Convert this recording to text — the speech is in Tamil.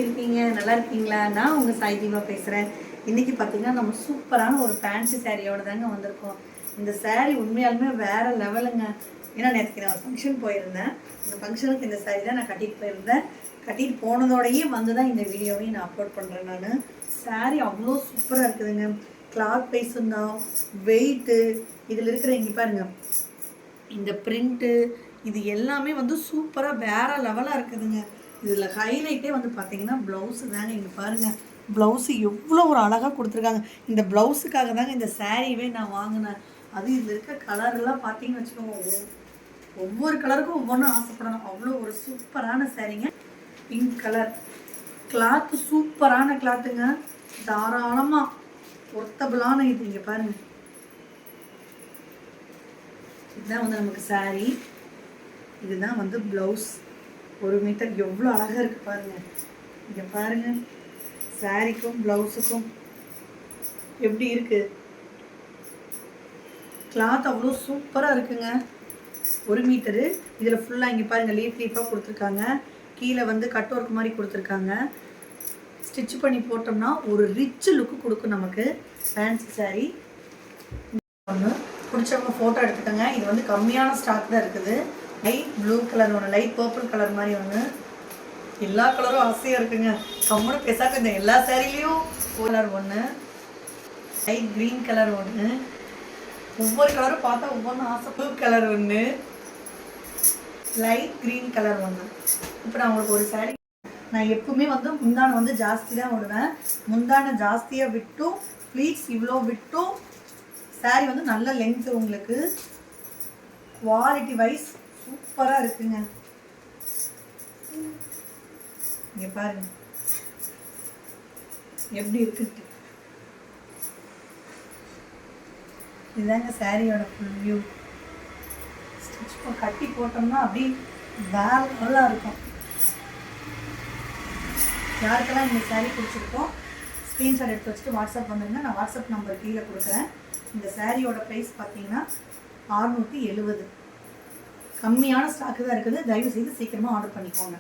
இருக்கீங்க? நல்லா இருக்கீங்களா? நான் உங்க சாய் தீபா பேசுறேன். இன்னைக்கு பார்த்தீங்கன்னா நம்ம சூப்பரான ஒரு ஃபேன்சி சாரியோட தாங்க வந்திருக்கோம். இந்த சாரி உண்மையாலுமே வேற லெவலுங்க. ஏன்னா நேற்றுக்கு நான் ஒரு ஃபங்க்ஷன் போயிருந்தேன். அந்த ஃபங்க்ஷனுக்கு இந்த சாரி தான் நான் கட்டிட்டு போயிருந்தேன். கட்டிட்டு போனதோடையே வந்து தான் இந்த வீடியோவையும் நான் அப்லோட் பண்ணுறேன். நான் சாரி அவ்வளோ சூப்பராக இருக்குதுங்க. கிளாத் வைஸும் தான், வெயிட்டு, இதில் இருக்கிற இங்கே பாருங்க இந்த பிரிண்ட்டு, இது எல்லாமே வந்து சூப்பராக வேற லெவலாக இருக்குதுங்க. இதில் ஹைலைட்டே வந்து பார்த்தீங்கன்னா ப்ளவுஸு தாங்க. இங்கே பாருங்கள், ப்ளவுஸு எவ்வளோ ஒரு அழகாக கொடுத்துருக்காங்க. இந்த ப்ளவுஸுக்காக தாங்க இந்த சாரீவே நான் வாங்கினேன். அது இதில் இருக்க கலரெல்லாம் பார்த்தீங்கன்னு வச்சுக்கோங்க, ஒவ்வொரு கலருக்கும் ஒவ்வொன்றும் ஆசைப்படணும். அவ்வளோ ஒரு சூப்பரான சாரீங்க. பிங்க் கலர் கிளாத்து, சூப்பரான கிளாத்துங்க. தாராளமாக ஒர்த்தபிளான இது. இங்கே பாருங்கள், இதுதான் வந்து நமக்கு சாரீ. இதுதான் வந்து ப்ளவுஸ். 1 மீட்டர் எவ்வளோ அழகாக இருக்குது பாருங்கள். இங்கே பாருங்கள், சாரீக்கும் ப்ளவுஸுக்கும் எப்படி இருக்குது. கிளாத் அவ்வளோ சூப்பராக இருக்குங்க. 1 மீட்டரு. இதில் ஃபுல்லாக இங்கே பாருங்கள் லீஃப் லீஃபாக கொடுத்துருக்காங்க. கீழே வந்து கட் ஒர்க் மாதிரி கொடுத்துருக்காங்க. ஸ்டிச் பண்ணி போட்டோம்னா ஒரு ரிச் லுக்கு கொடுக்கும் நமக்கு ஃபேன்சி சாரீ. ஒன்று பிடிச்சவங்க ஃபோட்டோ எடுத்துக்கோங்க. இது வந்து கம்மியான ஸ்டாக் தான் இருக்குது. லைட் ப்ளூ கலர் ஒன்று, லைட் பர்பிள் கலர் மாதிரி ஒன்று. எல்லா கலரும் ஆசையாக இருக்குங்க. கம்முன்னு பேசாக்க இந்த எல்லா சாரிலையும் கலர் ஒன்று, லைட் க்ரீன் கலர் ஒன்று, ஒவ்வொரு கலரும் பார்த்தா ஒவ்வொன்றும் ஆசை. ப்ளூ கலர் ஒன்று, லைட் க்ரீன் கலர் ஒன்று. இப்போ நான் உங்களுக்கு ஒரு சாரி, நான் எப்பவுமே வந்து முந்தானை வந்து ஜாஸ்தி தான் விடுவேன். முந்தானை ஜாஸ்தியாக விட்டும், ப்ளீட்ஸ் இவ்வளோ விட்டும் சாரி வந்து நல்ல லென்த்து, உங்களுக்கு குவாலிட்டி வைஸ் சூப்பராக இருக்குங்க. இங்கே பாருங்க எப்படி இருக்குன்ட்டு. இதுதாங்க சாரியோட ஃபுல் வியூ. ஸ்டிச் கட்டி போட்டோம்னா அப்படியே வேற நல்லா இருக்கும். யாருக்கெல்லாம் இந்த சாரீ பிடிச்சிருக்கோம் ஸ்க்ரீன்ஷாட் எடுத்து வச்சுட்டு வாட்ஸ்அப் வந்துடுங்க. நான் வாட்ஸ்அப் நம்பர் கீழே கொடுக்குறேன். இந்த சாரியோட ப்ரைஸ் பார்த்தீங்கன்னா 670. கம்மியான ஸ்டாக்கு தான் இருக்குது. தயவு செய்து சீக்கிரமாக ஆர்டர் பண்ணிக்கோங்க.